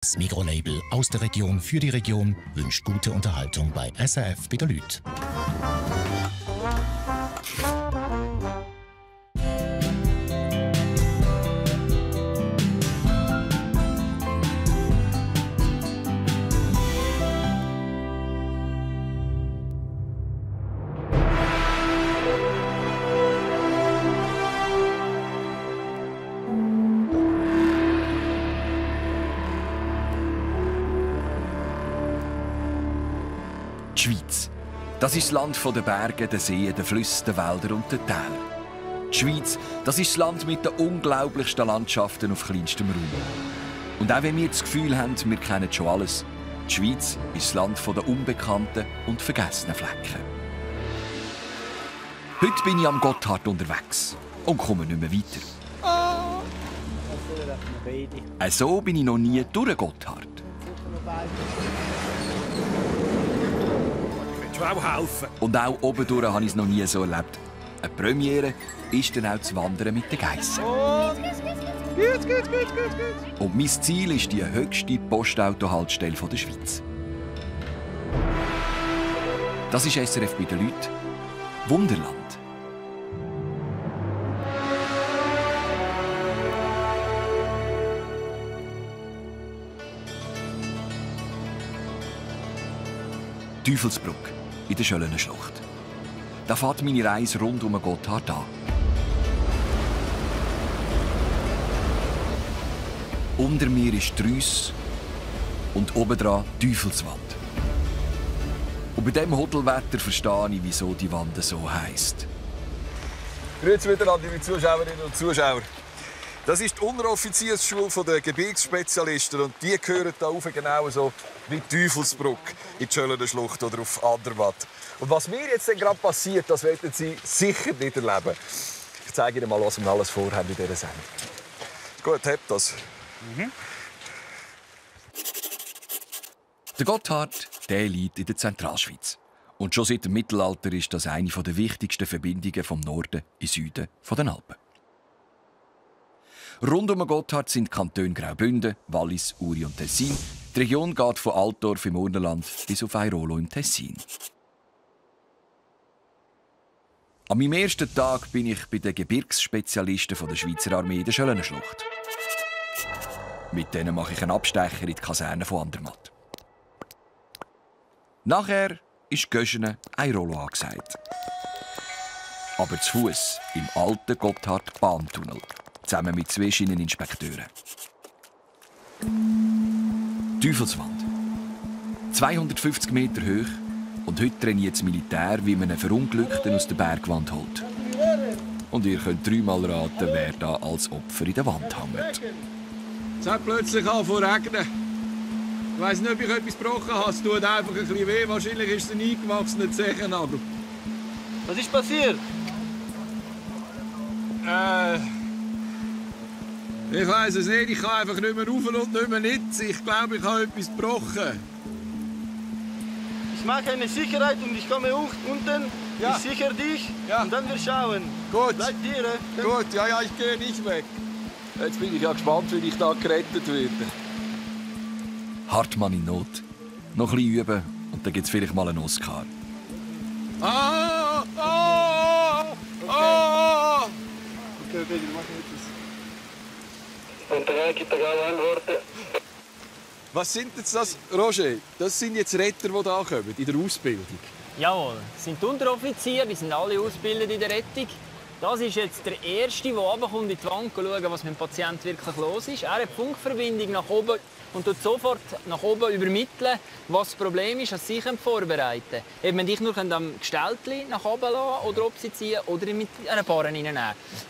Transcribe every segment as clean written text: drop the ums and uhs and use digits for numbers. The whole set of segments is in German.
Das Migros-Label aus der Region für die Region wünscht gute Unterhaltung bei SRF bei der Lüt. Die Schweiz. Das ist das Land der Berge, der Seen, der Flüsse, der Wälder und der Täler. Die Schweiz, das ist das Land mit den unglaublichsten Landschaften auf kleinstem Raum. Und auch wenn wir das Gefühl haben, wir kennen schon alles, die Schweiz ist das Land der unbekannten und vergessenen Flecken. Heute bin ich am Gotthard unterwegs und komme nicht mehr weiter. So bin ich noch nie durch Gotthard. Und auch oben durch habe ich es noch nie so erlebt. Eine Premiere ist dann auch das Wandern mit den Geissen. Und mein Ziel ist die höchste Postautohaltestelle der Schweiz. Das ist SRF bei den Leuten. Wunderland. Teufelsbrück in der Schöllener Schlucht. Da fährt meine Reise rund um den Gotthard an. Unter mir ist die Reuss und obendran die Teufelswand. Und bei diesem Hotelwetter verstehe ich, wieso die Wand so heisst. Grüezi miteinander, liebe Zuschauerinnen und Zuschauer. Das ist die Unteroffiziersschule der Gebirgsspezialisten und die gehören hier rauf genauso wie Teufelsbrück in die Schöllener Schlucht oder auf Andermatt. Und was mir jetzt gerade passiert, das werden Sie sicher nicht erleben. Ich zeige Ihnen mal, was wir alles vorhaben in dieser Sendung. Gut, habt das. Der Gotthard, der liegt in der Zentralschweiz. Und schon seit dem Mittelalter ist das eine der wichtigsten Verbindungen vom Norden in Süden der Alpen. Rund um den Gotthard sind die Kantone Graubünden, Wallis, Uri und Tessin. Die Region geht von Altdorf im Urnerland bis auf Airolo im Tessin. An meinem ersten Tag bin ich bei den Gebirgsspezialisten der Schweizer Armee in der Schöllener Schlucht. Mit denen mache ich einen Abstecher in die Kaserne von Andermatt. Nachher ist Göschene Airolo angesagt. Aber zu Fuss im alten Gotthard-Bahntunnel, zusammen mit 2 Schieneninspekteuren. Teufelswand. 250 Meter hoch und heute trainiert das Militär, wie man einen Verunglückten aus der Bergwand holt. Und ihr könnt 3-mal raten, wer da als Opfer in der Wand hängt. Es hat plötzlich angefangen zu regnen. Ich weiss nicht, ob ich etwas gebrochen habe. Es tut einfach ein bisschen weh. Wahrscheinlich ist es ein eingewachsener Zechennagel. Was ist passiert? Ich weiss es nicht. Ich kann einfach nicht mehr rauf und nicht mehr nichts. Ich glaube, ich habe etwas gebrochen. Ich mache eine Sicherheit und ich komme unten. Ja. Ich sichere dich Ja. und dann wir schauen. Gut. Bleib dir. Gut, ja, ich gehe nicht weg. Jetzt bin ich ja gespannt, wie ich da gerettet werde. Hartmann in Not. Noch ein bisschen üben und dann gibt es vielleicht mal einen Oscar. Ah! Ah! Ah! Okay, wir machen etwas. Und der gibt auch Antworten. Was sind jetzt das, Roger? Das sind jetzt Retter, die da kommen, in der Ausbildung. Jawohl, das sind die Unteroffiziere, die sind alle ausgebildet in der Rettung. Das ist jetzt der Erste, der runterkommt in die Wand schaut, was mit dem Patienten wirklich los ist. Er hat die Funkverbindung nach oben und tut sofort nach oben übermitteln, was das Problem ist, dass sie sich vorbereiten können. Ob man dich nur am Gestelltchen nach oben lassen oder ob sie ziehen oder mit einer Barre reinnehmen.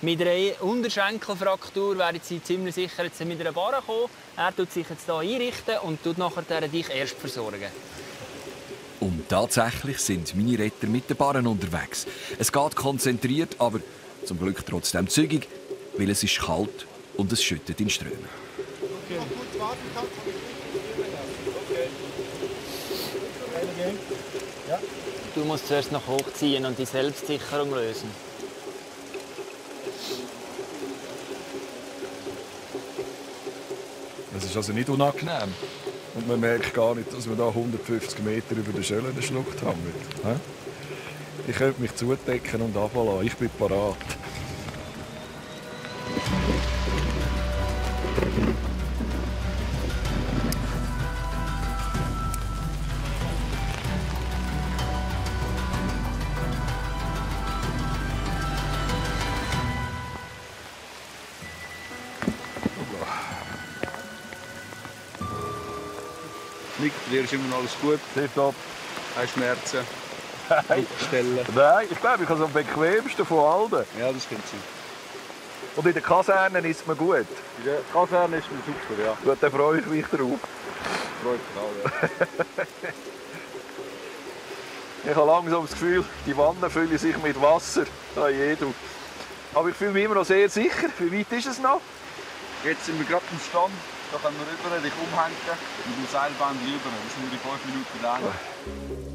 Mit einer Unterschenkelfraktur werden sie ziemlich sicher jetzt mit einer Barre kommen. Er tut sich jetzt hier einrichten und tut nachher dich erst versorgen. Und tatsächlich sind meine Retter mit den Barren unterwegs. Es geht konzentriert, aber zum Glück trotzdem zügig, weil es ist kalt und es schüttet in Strömen. Okay. Ja. Du musst zuerst noch hochziehen und die Selbstsicherung lösen. Es ist also nicht unangenehm. Und man merkt gar nicht, dass wir da 150 Meter über der Schöllenschlucht hängen. Ich könnte mich zudecken und runterlassen. Ich bin parat. Nick, dir ist immer noch alles gut. Tipptopp. Keine Schmerzen. Stellen. Nein, ich glaube, ich habe es am bequemsten von allen. Ja, das könnte sein. Und in der Kaserne ist mir gut. In der Kaserne ist mir super, ja. Gut, dann freue ich mich drauf. Freut mich auch, ja. Ich habe langsam das Gefühl, die Wannen füllen sich mit Wasser. Aber ich fühle mich immer noch sehr sicher. Wie weit ist es noch? Jetzt sind wir gerade am Stand. Da können wir rüber, dich umhängen mit dem Seilband rüber. Das sind nur 5 Minuten lang.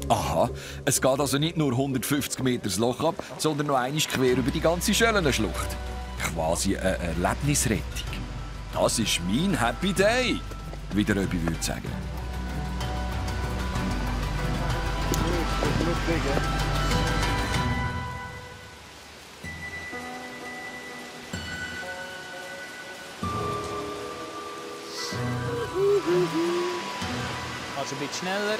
Aha, es geht also nicht nur 150 Meter das Loch ab, sondern noch einmal quer über die ganze Schöllenschlucht. Quasi eine Erlebnisrettung. Das ist mein Happy Day, wie der Röbi würde sagen. Also ein bisschen schneller.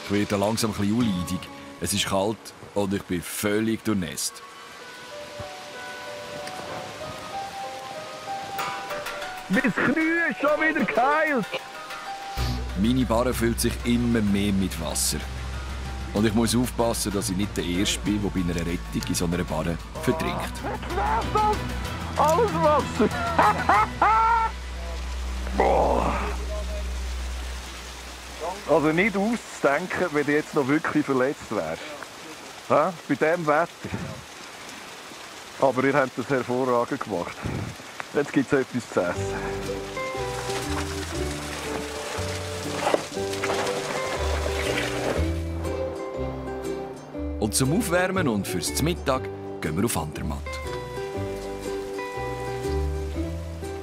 Ich werde langsam ein bisschen unleidig. Es ist kalt und ich bin völlig durchnässt. Mein Knie ist schon wieder geheilt. Meine Barre füllt sich immer mehr mit Wasser. Und ich muss aufpassen, dass ich nicht der Erste bin, der bei einer Rettung in so einer Barre vertrinkt. Alles Wasser. Boah. Also nicht auszudenken, wenn du jetzt noch wirklich verletzt wärst. Bei diesem Wetter. Aber ihr habt das hervorragend gemacht. Jetzt gibt es etwas zu essen. Und zum Aufwärmen und fürs Mittag gehen wir auf Andermatt.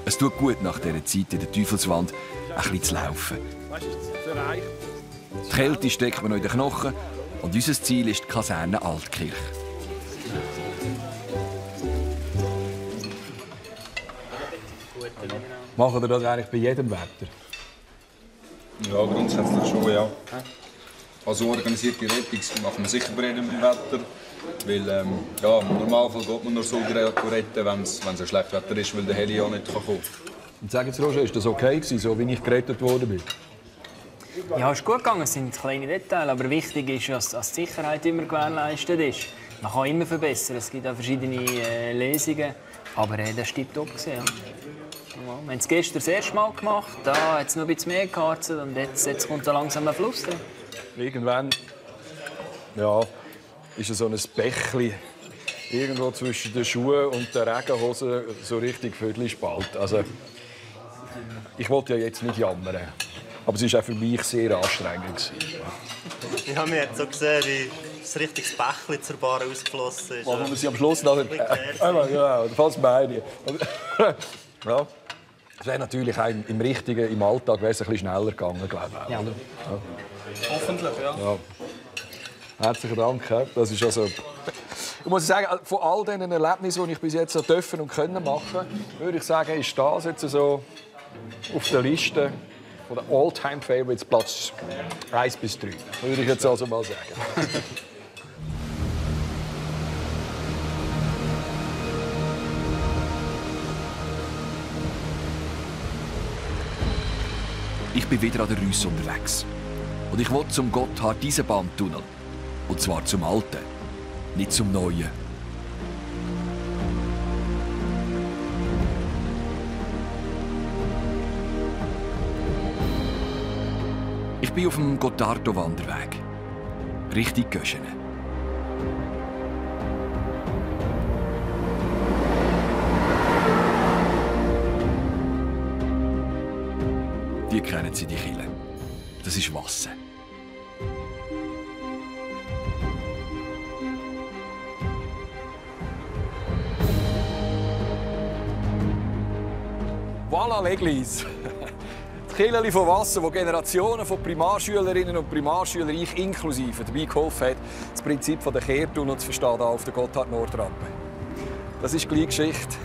Es tut gut, nach dieser Zeit in der Teufelswand ein bisschen zu laufen. Die Kälte steckt mir noch in den Knochen und unser Ziel ist die Kaserne Altkirch. Machen ihr das eigentlich bei jedem Wetter? Ja, grundsätzlich schon, ja. Also organisierte Rettung machen wir sicher bei jedem Wetter. Weil ja, im Normalfall geht man nur so retten, wenn es ein schlechtes Wetter ist, weil der Heli auch nicht kommen kann. Und sag jetzt, Roger, ist das okay gewesen, so wie ich gerettet worden bin? Ja, es ist gut gegangen, es sind kleine Details, aber wichtig ist, dass die Sicherheit immer gewährleistet ist. Man kann immer verbessern, es gibt auch verschiedene Lesungen, aber das war tiptop. Ja. Wir haben es gestern das erste Mal gemacht, da hat es noch ein bisschen mehr geharzt und jetzt kommt da langsam ein Fluss drin. Irgendwann ja, ist so ein Bächli irgendwo zwischen den Schuhen und der Regenhose so richtig Viertelspalt. Also, ich wollte ja jetzt nicht jammern, aber es war auch für mich sehr anstrengend. Ich habe mir jetzt so gesehen, wie ein richtiges Bächli zur Bar ausgeflossen ist. Aber wir sind am Schluss nachher... ja, das meine ich. Ja. Es wäre natürlich auch im Alltag wäre es ein bisschen schneller gegangen, glaube ich. Ja. Oder? Ja. Hoffentlich, ja. Ja. Herzlichen Dank. Das ist also... Ich muss sagen, von all diesen Erlebnissen, die ich bis jetzt dürfen und können machen, würde ich sagen, ist das jetzt so auf der Liste von den All-Time-Favorites Platz 1 bis 3. Würde ich jetzt also mal sagen. Ich bin wieder an der Rüss unterwegs. Und ich will zum Gotthard-Eisenbahntunnel. Und zwar zum Alten, nicht zum Neuen. Ich bin auf dem Gottardo-Wanderweg. Richtung Göschene. Die kennen Sie, die Kille. Das ist Wasser. Voilà, Leglis. Killeli von Wasser, wo Generationen von Primarschülerinnen und Primarschülern, ich inklusive, dabei geholfen hat, das Prinzip der Kehrtunnel zu verstehen hier auf der Gotthard-Nordrampe. Das ist gleich Geschichte.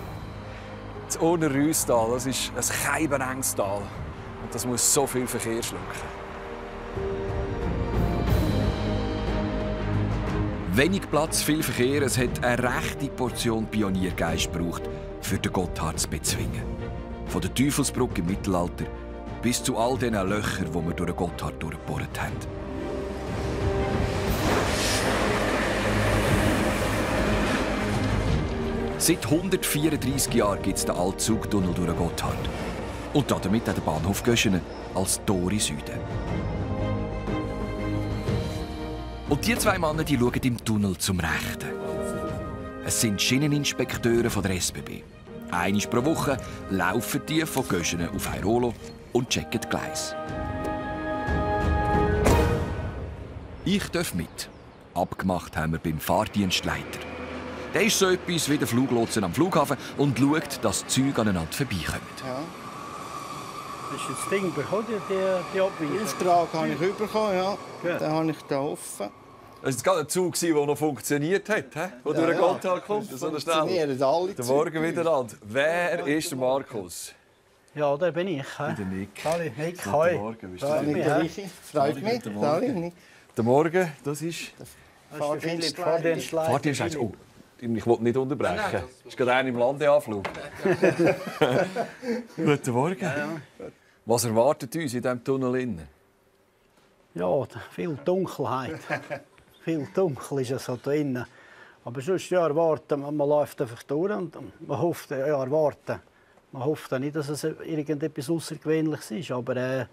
Das Urner-Rüstal, das ist ein keibenenges Tal. Und das muss so viel Verkehr schlucken. Wenig Platz, viel Verkehr. Es hat eine rechte Portion Pioniergeist gebraucht, für den Gotthard zu bezwingen. Von der Teufelsbrücke im Mittelalter bis zu all diesen Löchern, die wir durch den Gotthard durchgebohrt haben. Seit 134 Jahren gibt es den alten Zugtunnel durch den Gotthard. Und damit auch den Bahnhof Göschenen als Tor in Süden. Und die zwei Männer die schauen im Tunnel zum Rechten. Es sind Schieneninspekteure von der SBB. Einmal pro Woche laufen die von Göschenen auf Airolo und checken die Gleise. Ich darf mit. Abgemacht haben wir beim Fahrdienstleiter. Der ist so etwas wie der Fluglotsen am Flughafen und schaut, dass die Züge aneinander vorbeikommen. Ja. Das ist das Ding bekommen, die Abweisung? Den Auftrag habe ich bekommen, ja. Ja. Den habe ich hier offen. Das war gerade ein Zug, der noch funktioniert hat, der durch den Gotthard kommt. So funktionieren alle Guten Morgen miteinander. Wer ist der Markus? Ja, der bin ich. Der Nick. Hallo, Nick. Guten Hoi. Morgen, bist Ja, du nicht der Michi. Freut mich. Guten Morgen, das ist... Das ist der Philipp, Fahrdienstleiter. Fahrdienstleiter. Oh, ich wollte nicht unterbrechen. Das ist gerade einer im Landeanflug. Guten Morgen. Ja. Was erwartet uns in diesem Tunnel? Ja, viel Dunkelheit. Viel dunkel ist es hier drinnen. Aber sonst ja, erwarten, man läuft einfach durch und man hofft, ja, erwarten. Man hofft ja nicht, dass es irgendetwas Außergewöhnliches ist, aber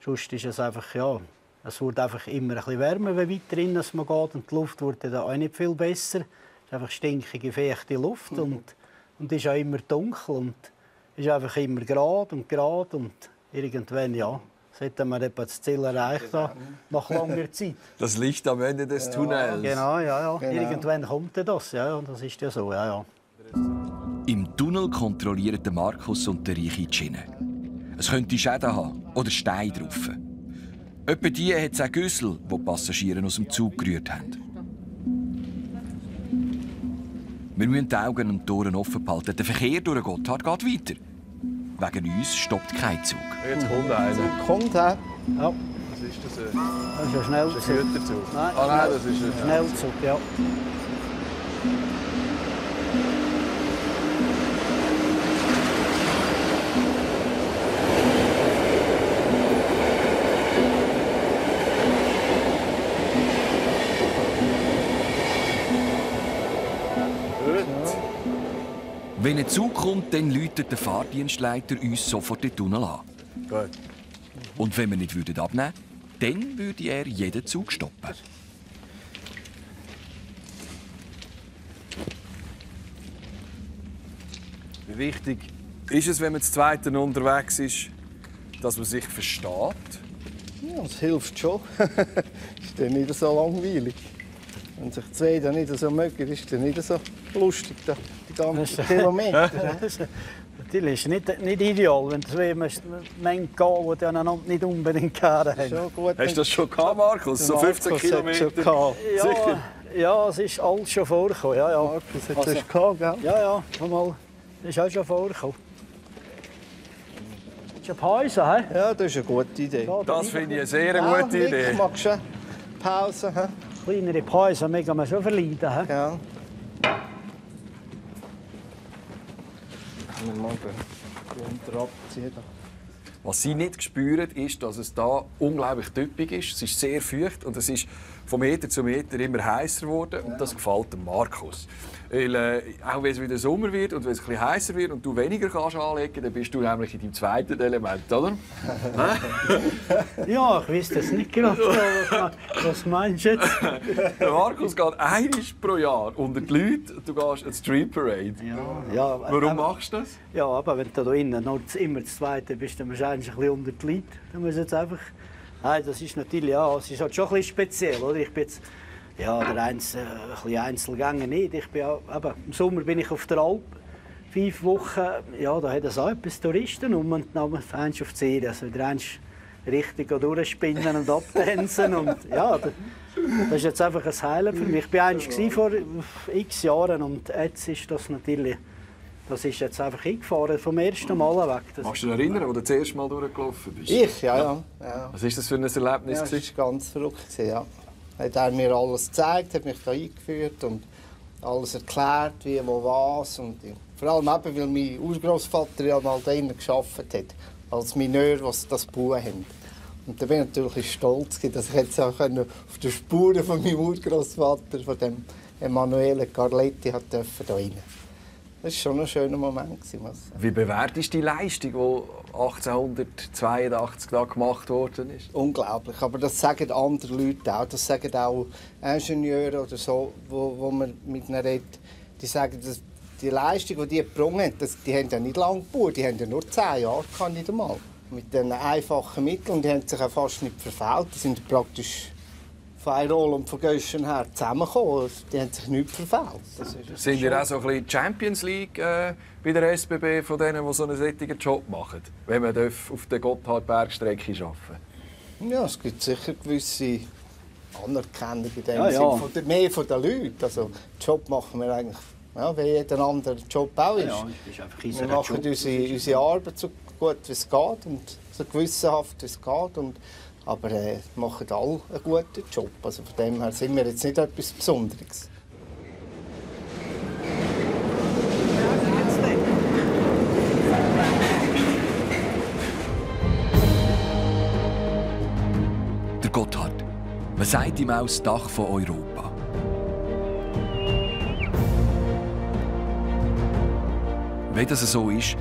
sonst ist es einfach, ja, es wird einfach immer ein bisschen wärmer, wenn weiter innen man geht und die Luft wird dann auch nicht viel besser. Es ist einfach stinkige, feuchte Luft und ist auch immer dunkel und ist einfach immer gerade und irgendwann, ja, sollte man etwa das Ziel erreicht haben, nach langer Zeit. Das Licht am Ende des Tunnels. Genau, ja. Genau. Irgendwann kommt das, ja, das ist ja so, ja. Im Tunnel kontrollieren der Markus und der Reiche die Schiene. Es könnte Schäden haben oder Steine drauf. Etwa die hat es auch Güssel, die die Passagiere aus dem Zug gerührt haben. Wir müssen die Augen und die Ohren offen behalten. Der Verkehr durch den Gotthard geht weiter. Wegen uns stoppt kein Zug. Jetzt kommt einer. Kommt er? Ja. Was ist das? Das ist ein Schnellzug. Das ist ein Güterzug. Nein, Das ist ein Schnellzug, ja. Wenn ein Zug kommt, dann läutet der Fahrdienstleiter uns sofort den Tunnel an. Gut. Und wenn wir nicht abnehmen würden, dann würde er jeden Zug stoppen. Wie wichtig ist es, wenn man zu zweit unterwegs ist, dass man sich versteht? Ja, das hilft schon. Ist dann nicht so langweilig. Wenn sich zwei dann nicht so mögen, ist dann nicht so lustig, die ganzen Kilometer. Natürlich ist es nicht ideal, wenn zwei Menschen gehen, die einander nicht unbedingt gerne haben. Hast du das schon gehabt, Markus? So 15 Kilometer? Ja, es ist alles schon vorgekommen. Ja, ja. Markus hat das gehabt, gell? Ja, mal. Das ist auch schon vorgekommen. Das ist eine Pause, hä? Ja, das ist eine gute Idee. Das finde ich eine sehr gute Idee. Ich mag schon Pause. He? Kleinere Pause, wir kann man schon verleiden. He? Ja. Wir mal runter abziehen. Was sie nicht spüren, ist, dass es da unglaublich typisch ist. Es ist sehr feucht und es ist von Meter zu Meter immer heißer geworden. Und das gefällt dem Markus. Weil, auch wenn es wieder Sommer wird und wenn es ein bisschen heißer wird und du weniger kannst anlegen, dann bist du nämlich in deinem zweiten Element, oder? Ja, ich weiß das nicht gerade. Was meinst du jetzt? Der Markus geht einmal pro Jahr unter die Leute und du gehst an die Street Parade. Ja, warum machst du das? Ja, aber wenn du da innen noch immer das Zweite bist, dann wahrscheinlich ein bisschen unter die Leute. Dann muss jetzt einfach... Nein, das ist natürlich, ja, es ist halt schon ein bisschen speziell, oder? Ich bin jetzt, ja, ein bisschen Einzelgänger nicht. Ich bin, eben, im Sommer bin ich auf der Alp. 5 Wochen, ja, da hat es auch etwas Touristen und dann fängst du auf die Serie. Also wieder richtig durchspinnen und abtänzen. Und, ja, das ist jetzt einfach ein Highlight für mich. Ich war eigentlich vor x Jahren und jetzt ist das natürlich, das ist jetzt einfach eingefahren, vom ersten Mal weg. Kannst du dich erinnern, als du das erste Mal durchgelaufen bist? Ich? Ja. Was war das für ein Erlebnis? Ja, das war ganz verrückt. Ja. Hat er mir alles gezeigt, hat mich da eingeführt und alles erklärt, wie, wo, was. Und vor allem eben, weil mein Urgroßvater ja mal da drinnen gearbeitet hat, als Mineur, was das bauen haben. Und da bin ich natürlich stolz, dass ich jetzt auch auf den Spuren von meinem Urgroßvater, von dem Emanuele Carletti, da rein. Das war schon ein schöner Moment. Wie bewertest du die Leistung, die 1882 da gemacht worden ist? Unglaublich. Aber das sagen andere Leute auch. Das sagen auch Ingenieure oder so, wo man mit ihnen redet. Die sagen, dass die Leistung, die gebrungen haben, die haben ja nicht lange gebaut. Die haben ja nur 10 Jahre, kann nicht einmal. Mit diesen einfachen Mitteln. Und die haben sich auch fast nicht verfehlt. Die sind praktisch von Airol und von Göschen her zusammengekommen. Die haben sich nicht verfehlt. Sind ihr auch so ein bisschen Champions League bei der SBB von denen, die so einen solchen Job machen, wenn man auf der Gotthardbergstrecke arbeiten darf? Ja, es gibt sicher gewisse Anerkennung in dem Sinne, mehr von den Leuten. Also, den Job machen wir eigentlich, wie jeder andere Job auch ist. Wir machen unsere Arbeit so gut wie es geht und so gewissenhaft wie es geht. Aber machen alle einen guten Job. Also von dem her sind wir jetzt nicht etwas Besonderes. Der Gotthard. Man sagt ihm auch das Dach von Europa. Wenn das so ist,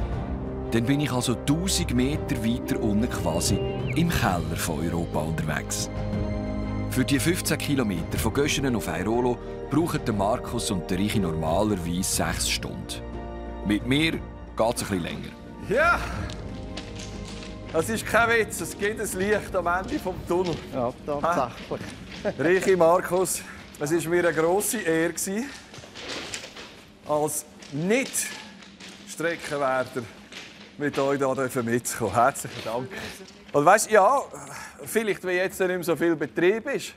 dann bin ich also 1000 Meter weiter unten quasi im Keller von Europa unterwegs. Für die 15 Kilometer von Göschenen auf Airolo brauchen der Markus und der Richi normalerweise 6 Stunden. Mit mir geht es ein bisschen länger. Ja! Das ist kein Witz, es gibt ein Licht am Ende des Tunnels. Ja, tatsächlich. Richi, Markus, es war mir eine grosse Ehre, als Nicht-Streckenwärter mit euch hier mitzukommen. Herzlichen Dank. Und weißt, ja, vielleicht, wenn jetzt nicht mehr so viel Betrieb ist,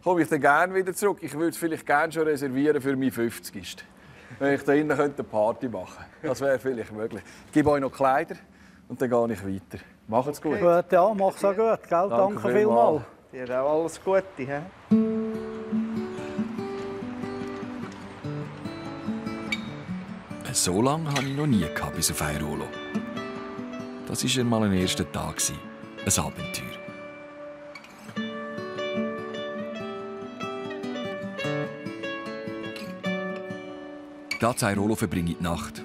komme ich dann gerne wieder zurück. Ich würde es vielleicht gerne schon reservieren für meinen 50. Wenn ich da innen eine Party machen könnte. Das wäre vielleicht möglich. Ich gebe euch noch Kleider und dann gehe ich weiter. Macht's gut. Gut, ja, mach's auch gut. Gell? Danke vielmals. Dir auch alles Gute. He? So lange hatte ich noch nie bis auf Airolo. Das war einmal ein erster Tag, ein Abenteuer. Hier in Airolo verbringe ich die Nacht.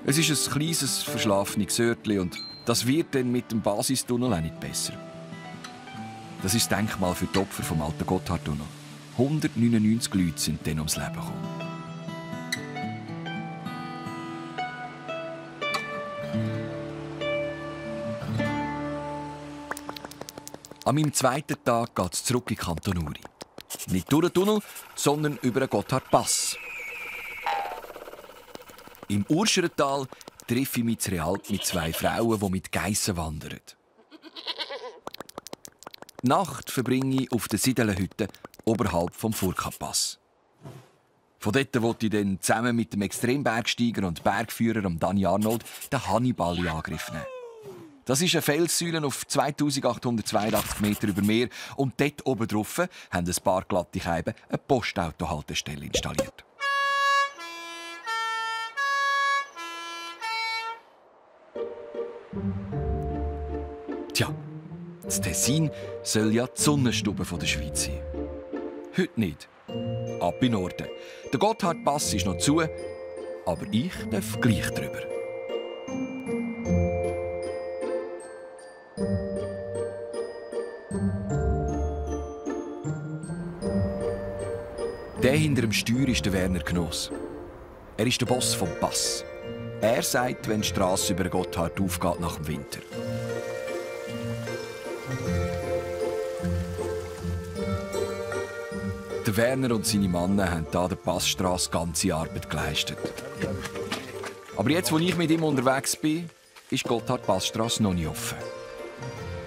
Es ist ein kleines, verschlafenes Örtchen und das wird dann mit dem Basistunnel auch nicht besser. Das ist das Denkmal für die Opfer vom alten Gotthardtunnel. 199 Leute sind dann ums Leben gekommen. An meinem zweiten Tag geht es zurück in Kanton Uri. Nicht durch den Tunnel, sondern über den Gotthardpass. Im Urscherental treffe ich mich zu Realp mit 2 Frauen, die mit Geissen wandern. Die Nacht verbringe ich auf der Siedelenhütte oberhalb vom Furka-Pass. Von dort wollte ich dann zusammen mit dem Extrembergsteiger und Bergführer Dani Arnold den Hannibal in Angriff nehmen. Das ist eine Felssäule auf 2882 Meter über Meer und dort oben drauf haben ein paar glatte Scheiben eine Postautohaltestelle installiert. Tja, das Tessin soll ja die Sonnenstube der Schweiz sein. Heute nicht. Ab in Norden. Der Gotthardpass ist noch zu, aber ich darf gleich drüber. Der hinter dem Steuer ist der Werner Knoss. Er ist der Boss vom Pass. Er sagt, wenn die Strasse über den Gotthard aufgeht nach dem Winter. Der Werner und seine Männer haben hier der Passstrasse ganze Arbeit geleistet. Aber jetzt, wo ich mit ihm unterwegs bin, ist die Gotthard-Passstrasse noch nicht offen.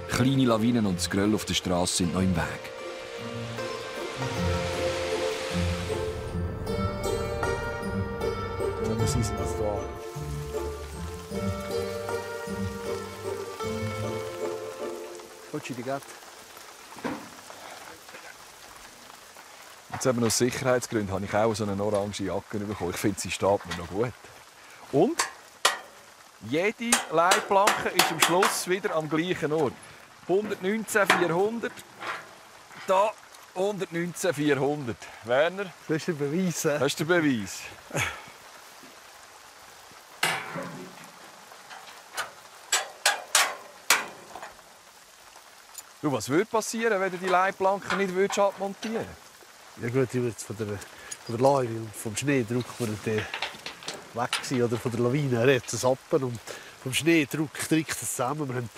Kleine Lawinen und das Geröll auf der Straße sind noch im Weg. Das ist das da. Jetzt eben aus Sicherheitsgründen habe ich auch so eine orange Jacke bekommen. Ich finde, sie steht mir noch gut. Und jede Leitplanke ist am Schluss wieder am gleichen Ort. 119.400. Da 119.400. Werner? Das ist der Beweis. Das ist der Beweis. Du, was würde passieren, wenn du die Leitplanken nicht abmontieren würdest? Ja gut, ich würde von der Lawine und vom Schneedruck weg sein, oder von der Lawine redet es ab und vom Schneedruck trägt es zusammen. Wir haben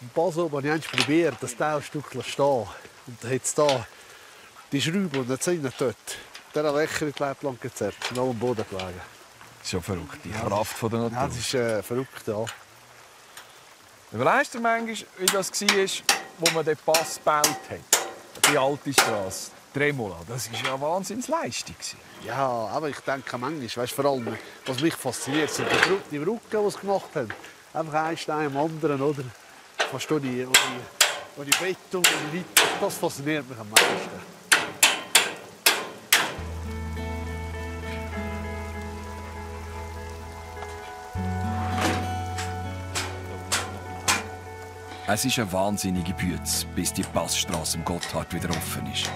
im Pass oben habe ich probiert, das Teilstück zu stehen. Und dann hat es da die Schraube und jetzt sind dort. Der hat Löcher in die Leitplanke gezerrt und auf dem Boden gelegen. Das ist schon verrückt, die Kraft der Natur. Ja, das ist verrückt, ja. Überlegst du manchmal, wie das war, wo man den Pass gebaut hat? Die alte Straße, Tremola. Das war ja eine Wahnsinnsleistung. Ja, aber ich denke manchmal, weißt, vor allem, was mich fasziniert, sind die Brücken, die sie gemacht haben. Einfach ein Stein am anderen, oder? Fast ohne Beton, ohne Leute. Das fasziniert mich am meisten. Es ist eine wahnsinnige Bütze, bis die Passstrasse im Gotthard wieder offen ist.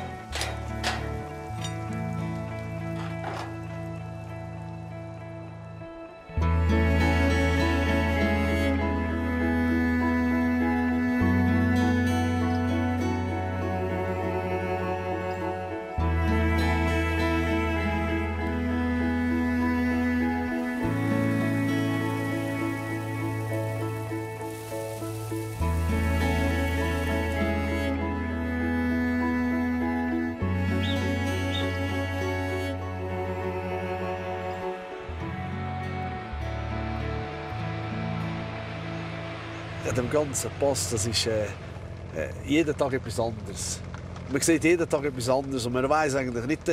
Ja, dem ganzen Pass, das ist jeden Tag etwas anderes. Man sieht jeden Tag etwas anderes und man weiss eigentlich nicht,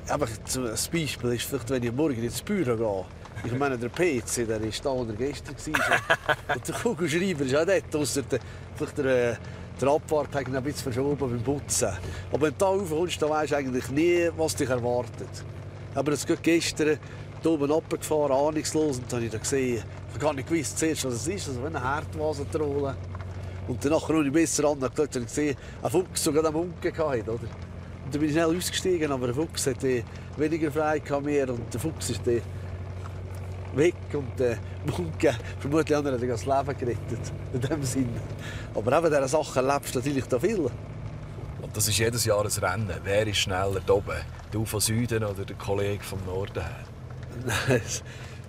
einfach ein Beispiel ist vielleicht, wenn ich morgen ins Büro gehe. Ich meine, der PC, der ist da, wo er gestern war. Und der Kugelschreiber ist auch dort, ausser vielleicht der Abfahrt hat ein bisschen verschoben beim Putzen. Aber wenn du da raufkommst, dann weisst du eigentlich nie, was dich erwartet. Aber jetzt geht gestern hier oben runtergefahren, ahnungslos, und dann habe ich da gesehen, ich habe gar nicht gewusst, zuerst, was es ist, also eine Herdvasentrolle. Und dann habe ich besser angeschaut und gesehen, ein Fuchs sogar am Unken hatte, oder? Und dann bin ich schnell ausgestiegen, aber der Fuchs hatte weniger frei mehr und der Fuchs ist weg und der Munke, vermutlich hat er das Leben gerettet, in dem Sinn. Aber eben dieser Sachen erlebst du natürlich da viel. Und das ist jedes Jahr ein Rennen. Wer ist schneller da oben? Du vom Süden oder der Kollege vom Norden her? Nein,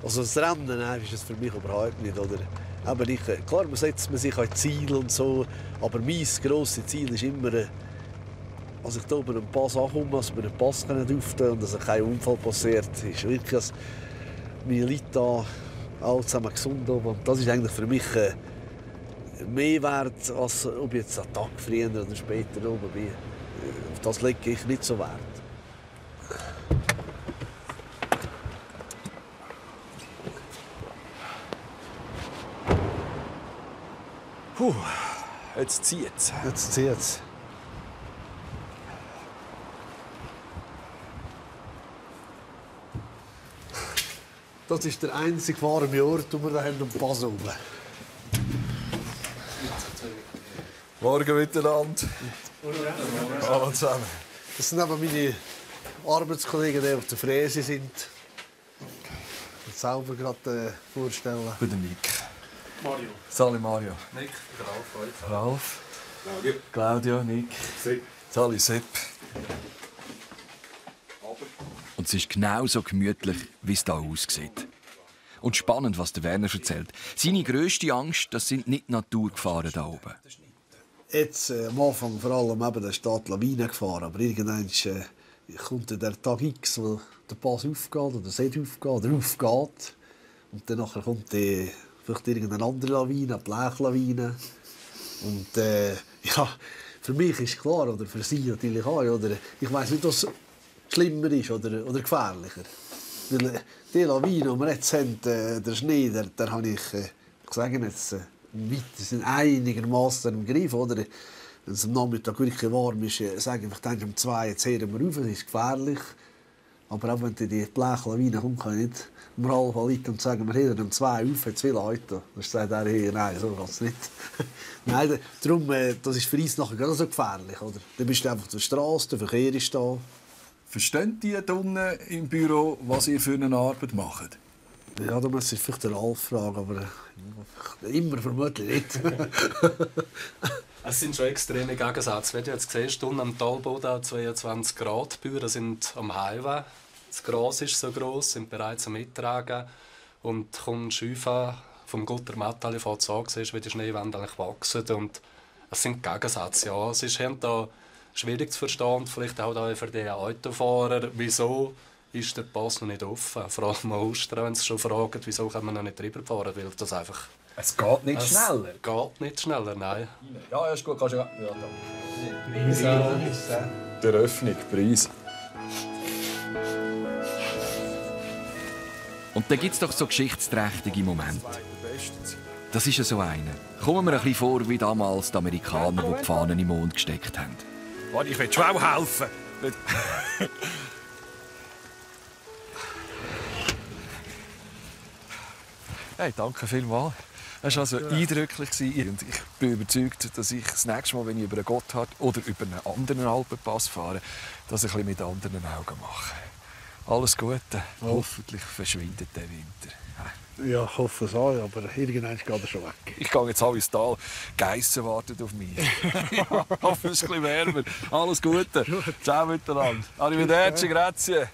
also das Rennen ist es für mich überhaupt nicht. Oder? Aber klar, man setzt sich ein Ziel und so, aber mein grosses Ziel ist immer, als ich hier über einen Pass ankomme, dass wir einen Pass auftun können und dass kein Unfall passiert. Ist wirklich, dass meine Leute hier alle zusammen gesund sind. Und das ist eigentlich für mich mehr wert, als ob ich jetzt einen Tag früher oder später oben bin. Auf das lege ich nicht so Wert. Puh, jetzt zieht's. Jetzt zieht's. Das ist der einzige warme Ort, wo wir hier am Pass oben haben. Morgen miteinander. Hallo zusammen. Das sind eben meine Arbeitskollegen, die auf der Fräse sind. Ich kann selber gerade vorstellen. Ich bin der Nick. Mario. Sali Mario. Nick. Ralf. Ralf. Claudio. Claudio, Nick. Sepp. Sali, Sepp. Und es ist genauso gemütlich, wie es hier aussieht. Und spannend, was der Werner erzählt. Seine grösste Angst, das sind nicht Naturgefahren hier oben. Jetzt am Anfang vor allem eben, da steht die Lawine gefahren, aber irgendwann kommt der Tag X, wo der Pass aufgeht oder der See aufgeht oder aufgeht. Und dann nachher kommt vielleicht irgendeine andere Lawine, eine Blechlawine. Und ja, für mich ist klar, oder für sie natürlich auch, oder ich weiß nicht, was schlimmer ist oder gefährlicher. Weil die Lawine, die wir jetzt haben, der Schnee, der habe ich sage jetzt, sind einigermaßen im Griff. Oder? Wenn es am Nachmittag wirklich warm ist, sage ich dann um 2 jetzt hören wir auf, es ist gefährlich. Aber auch wenn die Blechlawine kommt, kann ich nicht im Realfall liegen und sagen, wir hören um 2 auf, jetzt viele Leute. Dann sagt er, hey, nein, so geht es nicht. Nein, darum, das ist für uns nachher gar so gefährlich. Oder? Dann bist du einfach auf der Straße, der Verkehr ist da. Verstehen die da unten im Büro, was ihr für eine Arbeit macht? Ja, da muss ich vielleicht den Ralf fragen, aber immer vermutlich nicht. Es sind schon extreme Gegensätze. Wenn du jetzt siehst, unten am Talboden 22 Grad, die Bäuerin sind am Highway. Das Gras ist so gross, sind bereit zum Mittragen. Und kommst rauf vom Gutter Metall fährt es an, siehst, wie die Schneewände wachsen. Und es sind Gegensätze. Ja. Es ist hier schwierig zu verstehen, und vielleicht auch für die Autofahrer, wieso ist der Pass noch nicht offen. Vor allem an Ostern, wenn sie schon fragen, wieso können wir noch nicht drüber fahren, weil das einfach... Es geht nicht schneller? Es geht nicht schneller, nein. Ja, ist gut, kannst du... Ja, da. Der Öffnung, Preis. Und dann gibt es doch so geschichtsträchtige Momente. Das ist ja so einer. Kommen wir ein bisschen vor wie damals die Amerikaner, die die Fahnen in den Mond gesteckt haben. Warte, ich will schon auch helfen. Hey, danke vielmals. Es war also eindrücklich. Und ich bin überzeugt, dass ich das nächste Mal, wenn ich über einen Gotthard oder über einen anderen Alpenpass fahre, das ein bisschen mit anderen Augen mache. Alles Gute. Oh. Hoffentlich verschwindet der Winter. Ja, ich hoffe es auch, aber irgendwann geht er schon weg. Ich gehe jetzt ins Tal. Geissen warten auf mich. Ja, hoffe, es ist ein bisschen wärmer. Alles Gute. Ciao miteinander. Arrivederci, grazie.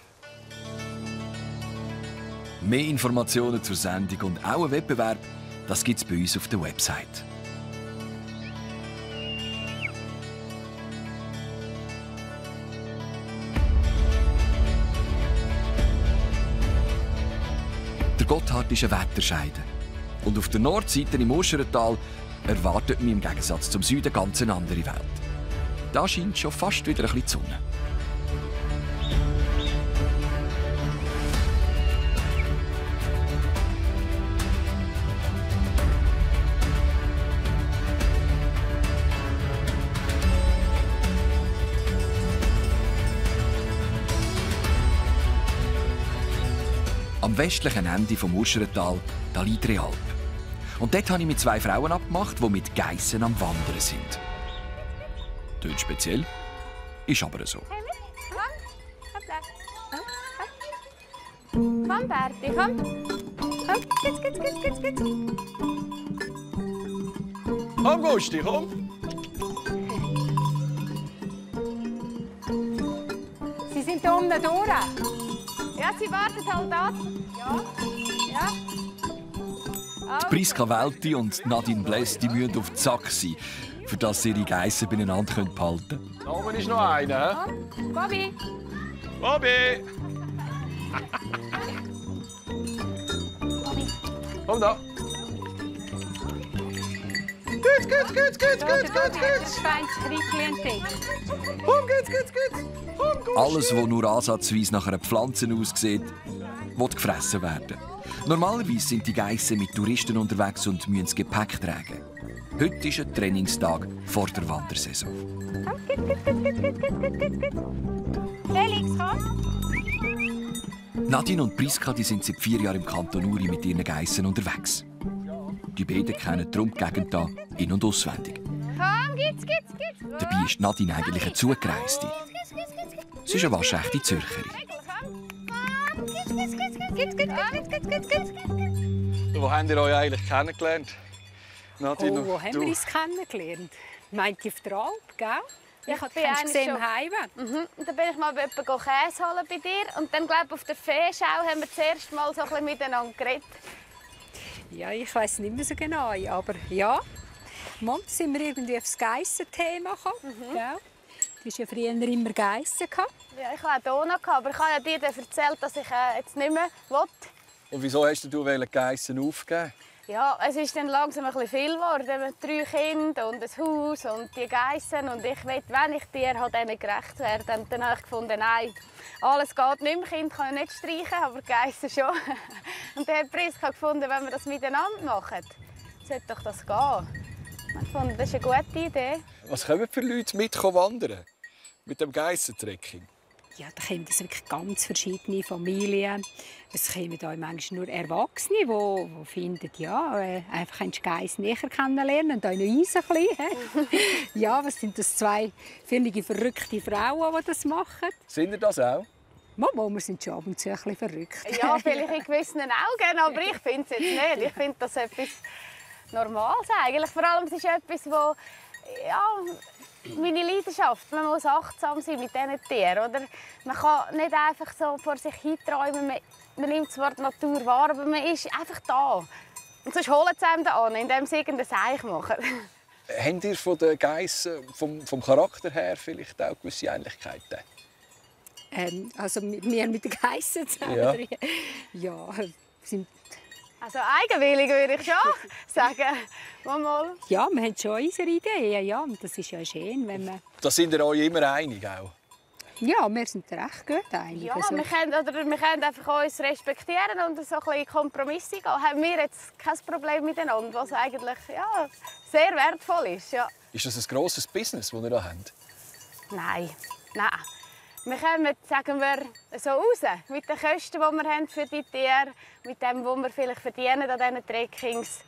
Mehr Informationen zur Sendung und auch einen Wettbewerb, das gibt es bei uns auf der Website. Der Gotthard ist ein Wetterscheide. Und auf der Nordseite im Uscherental erwartet mich im Gegensatz zum Süden ganz eine andere Welt. Da scheint schon fast wieder ein bisschen die Sonne. Am westlichen Ende des Uscherental liegt Realp. Und dort habe ich mit 2 Frauen abgemacht, die mit Geissen am Wandern sind. Tönt speziell, ist aber so. Komm, Berti, komm. Komm, geht's. Komm, Gusti, komm. Sie sind da unten durch. Ja, sie warten halt da. Ja. Die Priska Welti und Nadine Bless die müssen auf den Sack sein, für dass sie ihre Geissen beieinander behalten können. Da oben ist noch einer. Bobby. Bobby! Komm da. Gut. Alles, was nur ansatzweise nach einer Pflanze aussieht, wird gefressen werden. Normalerweise sind die Geissen mit Touristen unterwegs und müssen das Gepäck tragen. Heute ist ein Trainingstag vor der Wandersaison. Felix, komm. Nadine und Priska die sind seit 4 Jahren im Kanton Uri mit ihren Geissen unterwegs. Die beiden kennen die Gegend hier in- und auswendig. Komm, geht's. Dabei ist Nadine eigentlich eine Zugereiste. Sie ist eine waschechte Zürcherin. Wo habt ihr euch eigentlich kennengelernt? Nadine, wo haben wir uns kennengelernt? Meint ihr auf der Alp, gell? Ich bin gesehen im Highway. Und dann bin ich mal bei jemandem Käse holen bei dir. Und dann, glaube ich, auf der Feeschau haben wir das erste Mal so ein bisschen miteinander geredet. Ja, ich weiss nicht mehr so genau, aber ja. Mal sind wir irgendwie auf das Geissen-Thema gekommen. Gell? Du hast ja früher immer Geissen gehabt. Ja, ich hatte auch noch, aber ich habe dir erzählt, dass ich jetzt nicht mehr will. Und wieso hast du Geissen aufgeben? Ja, es ist dann langsam ein bisschen viel geworden. Mit 3 Kindern und ein Haus und die Geissen. Und ich will, wenn ich Tieren habe, denen gerecht werden. Und dann habe ich gefunden, nein, alles geht nicht mehr. Kind kann ich nicht streichen, aber Geissen schon. Und dann hat Priska gefunden, wenn wir das miteinander machen, sollte doch das gehen. Ich fand, das ist eine gute Idee. Was kommen für Leute wandern? Mit dem Geissentrekking? Ja, da kommen wirklich ganz verschiedene Familien. Es kommen auch manchmal nur Erwachsene, die finden, ja, einfach einen Geiss näher kennenlernen und auch noch eins ein bisschen. Ja, was sind das 2 völlig verrückte Frauen, die das machen? Sind ihr das auch? Mama, wir sind schon ab und zu ein bisschen verrückt. Ja, vielleicht in gewissen Augen, aber ich finde es jetzt nicht. Ich finde das etwas Normales eigentlich. Vor allem es ist etwas, wo ja, meine Leidenschaft. Man muss achtsam sein mit diesen Tieren. Oder? Man kann nicht einfach so vor sich hinträumen. Man nimmt zwar die Natur wahr, aber man ist einfach da. Und sonst holen sie einem da an, indem sie irgendein Seich machen. Habt ihr von den Geissen vom Charakter her vielleicht auch gewisse Ähnlichkeiten? Also wir mit den Geissen zusammen? Ja. Ja, sind... Also eigenwillig würde ich schon sagen. Mal. Ja, wir haben schon unsere Ideen. Ja, und das ist ja schön, wenn man... Da sind ihr euch immer einig auch? Ja, wir sind recht gut einig. Ja, also. wir können einfach uns respektieren und so ein bisschen Kompromisse gehen. Haben wir jetzt kein Problem miteinander, was eigentlich ja, sehr wertvoll ist. Ja. Ist das ein grosses Business, das ihr hier habt? Nein. Wir kommen, sagen wir, so raus mit den Kosten, die wir haben für die Tiere, mit dem, was wir vielleicht verdienen an diesen Trekkings.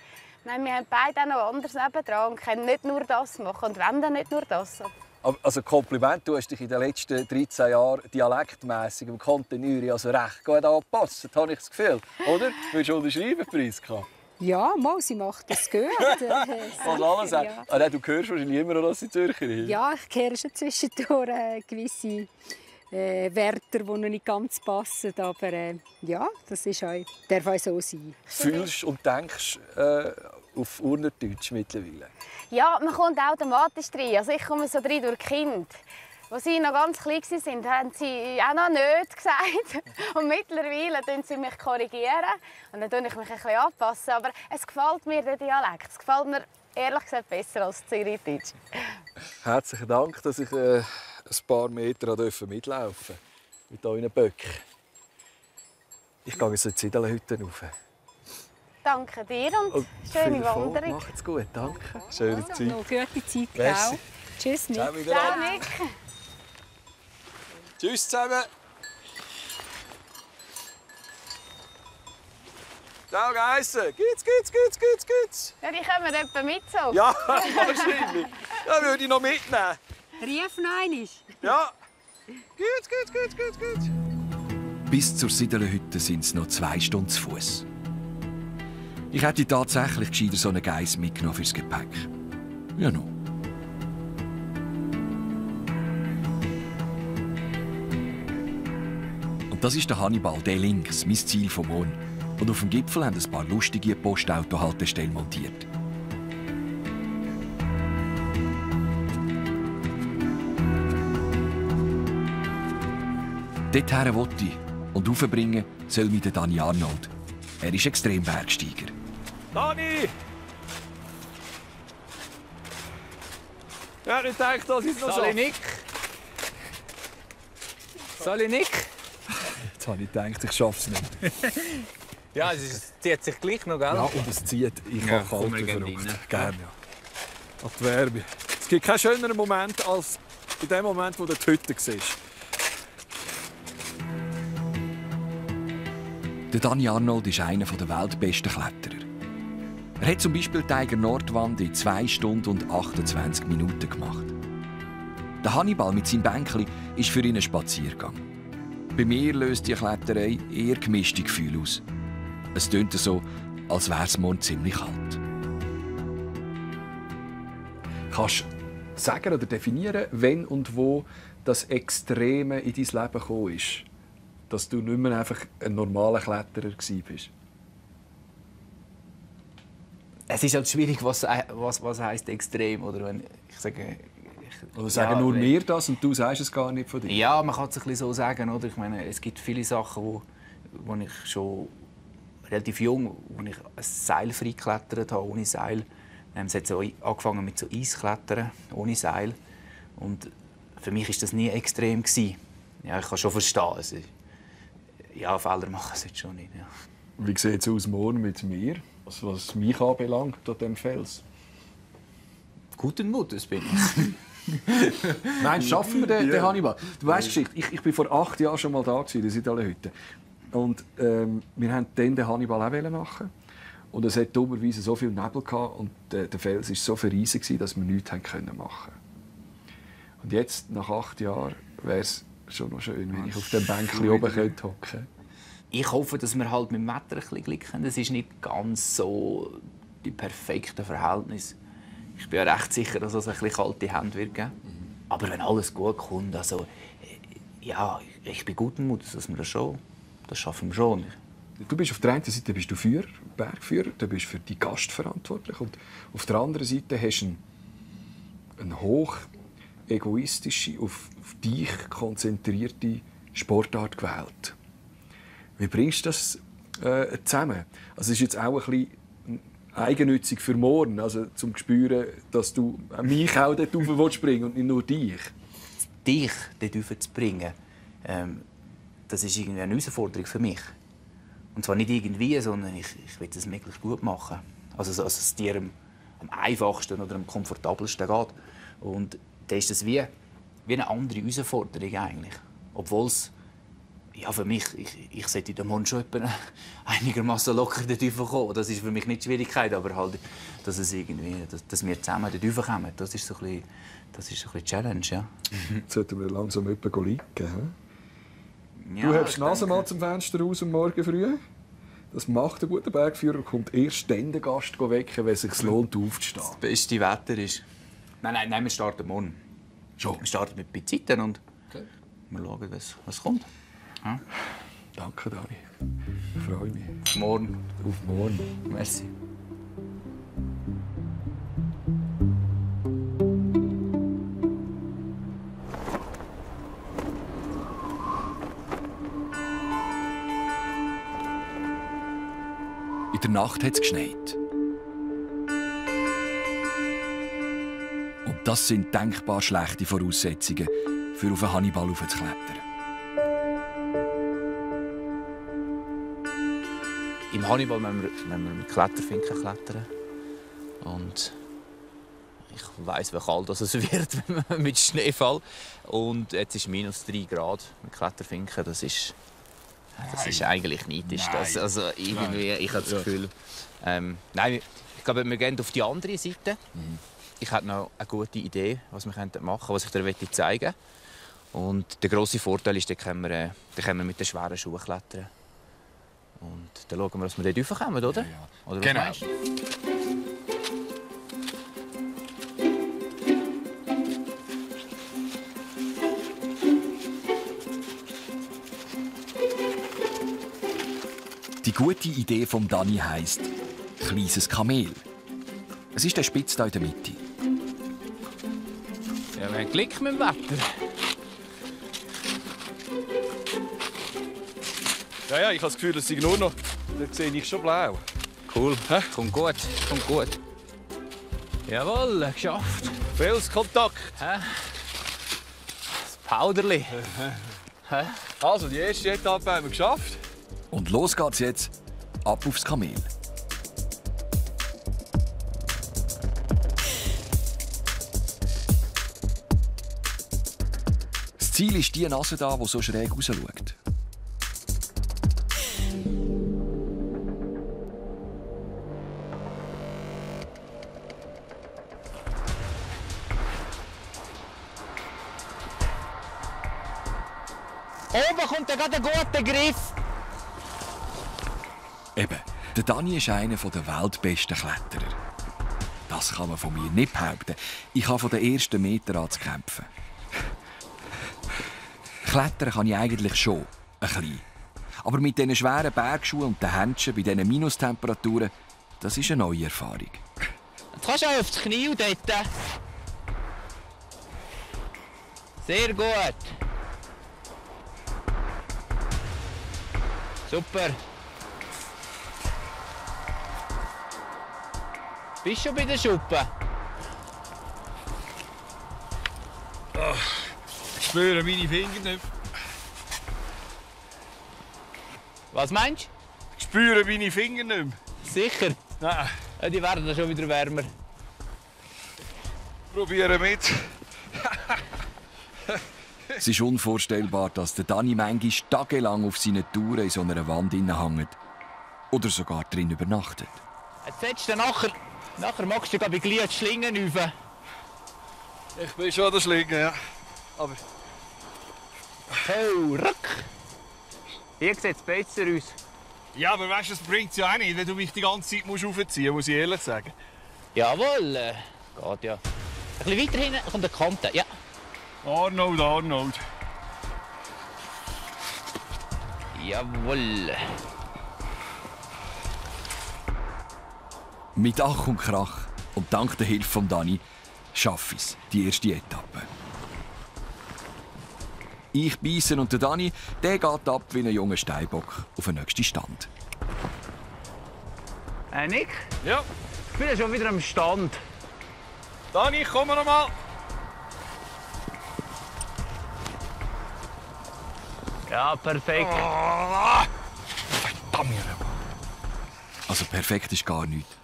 Wir haben beide auch noch anderes nebendran und können nicht nur das machen und wollen dann nicht nur das. Also Kompliment, du hast dich in den letzten 13 Jahren dialektmässig im Kontinuum also recht gut angepasst, habe ich das Gefühl. Oder? Willst du unterschreiben, Priska? Ja, sie macht das gut. Was alles sagt. Ja. Ah, du hörst wahrscheinlich immer noch, dass sie Zürcherin ist. Ja, ich höre schon zwischendurch gewisse Wörter, die noch nicht ganz passen. Aber ja, das ist auch, darf auch so sein. Fühlst und denkst auf Urnerdeutsch mittlerweile? Ja, man kommt automatisch rein. Also ich komme so rein durch Kind. Als sie noch ganz klein waren, haben sie auch noch nicht gesagt. Und mittlerweile korrigieren sie mich. Und dann passe ich mich ein bisschen anpassen. Aber es gefällt mir, der Dialekt. Es gefällt mir ehrlich gesagt besser als Zürichdeutsch. Herzlichen Dank, dass ich ein paar Meter mitlaufen durfte. Mit euren Böcken. Ich gehe jetzt in die Siedelhütte rauf. Danke dir und schöne Wanderung. Macht's gut, danke. Schöne also, Zeit. Noch gute Zeit, gell? Tschüss, Nick. Ciao, Nick. Tschüss zusammen. Ciao, Geissen. Geht's. Ja, die kommen etwa mit so. Ja, wahrscheinlich. Ja, würde ich noch mitnehmen. Rief noch einmal. Ja. Gut. Bis zur Siedelhütte sind es noch 2 Stunden zu Fuß. Ich hätte tatsächlich gescheiter so einen Geiss mitgenommen fürs Gepäck. Ja, no. Und das ist der Hannibal, der links, mein Ziel vom Mond. Und auf dem Gipfel haben ein paar lustige Postautohaltestellen montiert. Dorthin wollte ich und raufbringen soll mich der Dani Arnold. Er ist Extrembergsteiger. Dani! Ja, ich denke, das ist noch so. Soll ich Nick? Jetzt habe ich gedacht, ich schaffe es nicht. Ja, es zieht sich gleich noch, gell? Ja, und es zieht. Ich Ja, kann kalt komm, wir gehen verrückt. rein. Gerne, ja. An die Wärme. Es gibt keinen schöneren Moment als in dem Moment, wo du die Hütte siehst. Der Dani Arnold ist einer der weltbesten Kletterer. Er hat zum Beispiel die Eiger Nordwand in 2 Stunden und 28 Minuten gemacht. Der Hannibal mit seinem Bänkli ist für ihn ein Spaziergang. Bei mir löst die Kletterei eher gemischte Gefühle aus. Es tönt so, als wäre es morgen ziemlich kalt. Kannst du sagen oder definieren, wenn und wo das Extreme in dein Leben gekommen ist? Dass du nicht mehr einfach ein normaler Kletterer warst? Es ist halt schwierig, was heisst extrem. Oder wenn ich sage, Oder sagen nur wir das und du sagst es gar nicht von dir? Ja, man kann es ein bisschen so sagen. Oder? Ich meine, es gibt viele Sachen, wo ich schon relativ jung, als ich ein Seil freigeklettert habe, ohne Seil. Es hat so angefangen mit so Eisklettern, ohne Seil. Und für mich war das nie extrem. Ja, ich kann schon verstehen. Also, ja, Fehler machen sollte schon nicht. Ja. Wie sieht es aus morgen mit mir, was mich anbelangt, an diesem Fels? Guten Mutes bin ich. Nein, schaffen wir den Hannibal. Du weißt Geschichte, ich bin vor 8 Jahren schon mal da gewesen, in Südalehütte. Und wir wollten dann den Hannibal auch machen. Und es hatte dummerweise so viel Nebel gehabt und der Fels war so verriesen, dass wir nichts machen konnten. Und jetzt, nach 8 Jahren, wäre es schon noch schön, wenn ich auf dem Bänkchen oben hocken könnte. Ich hoffe, dass wir halt mit dem Wetter ein bisschen Glück haben. Es ist nicht ganz so die perfekten Verhältnisse. Ich bin ja recht sicher, dass es ein bisschen kalte Hände wird geben. Aber wenn alles gut kommt, also, ja, ich bin guten Mutes, dass wir das schaffen wir schon. Du bist auf der einen Seite bist du Führer, Bergführer, du bist für die Gast verantwortlich und auf der anderen Seite hast du eine hoch egoistische, auf dich konzentrierte Sportart gewählt. Wie bringst du das zusammen? Also es ist jetzt auch ein bisschen eigennützig für morgen, also zum zu spüren, dass du mich auch dort rauf springen und nicht nur dich. Dich dort rauf zu bringen, das ist irgendwie eine Herausforderung für mich. Und zwar nicht irgendwie, sondern ich will es möglichst gut machen. Also dass es dir am einfachsten oder am komfortabelsten geht. Und dann ist das wie eine andere Herausforderung eigentlich. Obwohl es, ja, für mich, ich sollte den Mund schon einigermaßen locker dort kommen. Das ist für mich nicht die Schwierigkeit, aber halt, dass wir zusammen dort kommen, das ist so ein bisschen die Challenge, ja. Jetzt sollten wir langsam jemanden liegen. Ja, du hältst die Nase mal zum Fenster raus am Morgen früh. Das macht ein guter Bergführer. Kommt erst dann den Gast wecken, wenn es sich lohnt, aufzustehen. Das beste Wetter ist... Nein, wir starten morgen. Schon? Wir starten mit Pizzetten und wir schauen, was kommt. Ja? Danke, Dani. Ich freue mich. Auf morgen. Auf morgen. Merci. In der Nacht hat es geschneit. Und das sind denkbar schlechte Voraussetzungen, für auf einen Hannibal hochzuklettern. Im Hannibal müssen wir mit Kletterfinken klettern. Und ich weiss, wie kalt es wird mit Schneefall. Und jetzt ist -3 Grad mit Kletterfinken. Das ist eigentlich neidisch. Also irgendwie, ich habe das Gefühl... nein, ich glaube, wir gehen auf die andere Seite. Ich habe noch eine gute Idee, was wir machen könnten, was ich dir zeigen möchte. Und der grosse Vorteil ist, da können wir mit den schweren Schuhen klettern. Und dann schauen wir, dass wir dort raufkommen, oder? Ja. Oder genau. Die gute Idee von Dani heisst «Kleines Kamel». Es ist der Spitz hier in der Mitte. Ja, wir haben Glück mit dem Wetter. Ja, ich habe das Gefühl, es sei nur noch... Da sehe ich schon blau. Cool. Kommt gut, kommt gut. Jawohl, geschafft. Felskontakt. Das Powderli. Also, die erste Etappe haben wir geschafft. Und los geht's jetzt ab aufs Kamel. Das Ziel ist die Nase da, die so schräg raus schaut. Oben kommt gerade ein guter Griff. Eben, der Dani ist einer der weltbesten Kletterer. Das kann man von mir nicht behaupten. Ich habe von den ersten Metern an zu kämpfen. Klettern kann ich eigentlich schon, ein bisschen. Aber mit diesen schweren Bergschuhen und den Händchen bei diesen Minustemperaturen, das ist eine neue Erfahrung. Jetzt kannst du auch auf das Knie dort. Sehr gut. Super. Bist du schon bei der Schuppe? Ich spüre meine Finger nicht. Was meinst du? Ich spüre meine Finger nicht mehr. Sicher? Nein. Ja, die werden dann schon wieder wärmer. Probieren mit. Es ist unvorstellbar, dass der Dani manchmal tagelang auf seinen Touren in so einer Wand hängt. Oder sogar drin übernachtet. Jetzt setzt du nachher magst du bei Glied die Schlingen rauf. Ich bin schon der Schlinge, ja. Aber... Oh, ruck! Hier sieht es besser aus. Ja, aber weißt du, das bringt es ja auch nicht, wenn du mich die ganze Zeit aufziehen musst, muss ich ehrlich sagen. Jawohl, geht ja. Ein bisschen weiter hinten kommt eine Kante, ja. Arnold. Jawohl. Mit Ach und Krach und dank der Hilfe von Dani schaffe ich es, die erste Etappe. Ich beißen und der Dani, der geht ab wie ein junger Steinbock auf den nächsten Stand. Nick? Ja? Ich bin ja schon wieder am Stand. Dani, komm noch mal. Ja, perfekt. Verdammt. Also perfekt ist gar nichts.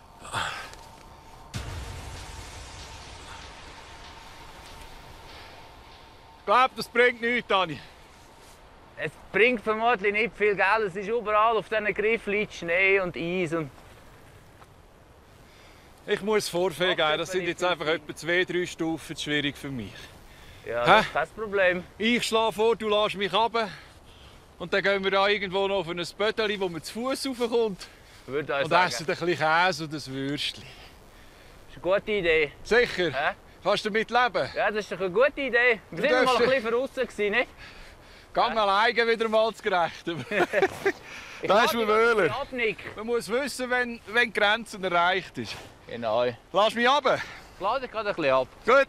Ich glaube, das bringt nichts, Dani. Es bringt vermutlich nicht viel, gell? Es ist überall auf diesen Griff liegt Schnee und Eis. Und Ich muss vorfegen, das sind jetzt einfach etwa 2-3 Stufen zu schwierig für mich. ja, das ist kein Problem. Ich schlage vor, du lässt mich runter. Und dann gehen wir da irgendwo noch auf ein Böteli, wo man zu Fuß raufkommt. Würde ich Und sagen. essen ein bisschen Käse und ein Würstchen. Das ist eine gute Idee. Sicher? Kannst du damit leben? Ja, das ist doch eine gute Idee. Wir Du sind mal ein darfst- bisschen draussen, nicht? Gang alleine wieder mal zu gerecht. Das ist mir Wöhler. Man muss wissen, wenn die Grenze erreicht ist. Genau. Lass mich runter. Ich lade dich gerade ein bisschen ab. Gut.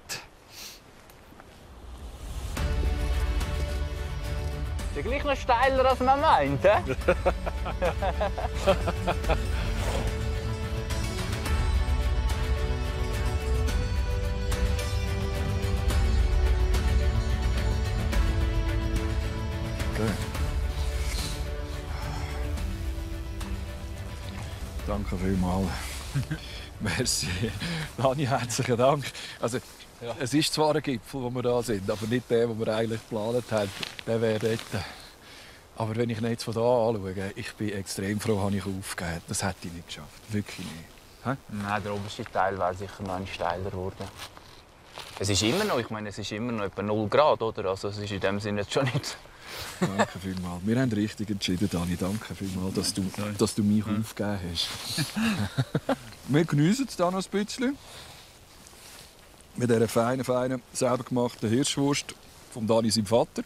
Ist ja gleich noch steiler, als man meint, hä? Danke vielmals. Merci. Dani, herzlichen Dank. Also, es ist zwar ein Gipfel, wo wir da sind, aber nicht der, den wir eigentlich geplant haben. Der wäre dort. Aber wenn ich ihn jetzt von hier anschaue, ich bin extrem froh, dass ich aufgegeben. Das hätte ich nicht geschafft. Wirklich nicht. Hä? Nein, der oberste Teil wäre sicher noch ein steiler geworden. Es ist immer noch, ich meine, es ist immer noch etwa 0 Grad, oder? Also es ist in dem Sinne jetzt schon nicht... Danke vielmals. Wir haben richtig entschieden, Dani. Danke vielmals, dass du mich aufgegeben hast. Wir geniessen es dann noch ein bisschen. Mit dieser feinen, selber gemachten Hirschwurst von Dani, seinem Vater.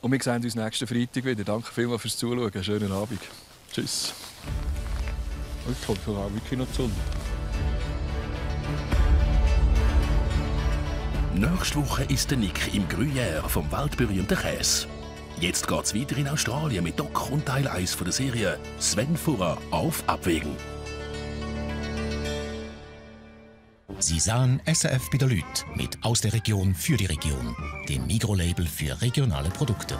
Und wir sehen uns nächsten Freitag wieder. Danke vielmals fürs Zuschauen. Schönen Abend. Tschüss. Ich hoffe, wir haben wirklich noch die Sonne. Nächste Woche ist der Nick im Gruyère vom weltberühmten Käse. Jetzt geht's weiter in Australien mit Doc und Teil 1 von der Serie Sven Furrer auf Abwägen. Sie sahen SRF bei der Lüt mit «Aus der Region für die Region», dem Mikrolabel für regionale Produkte.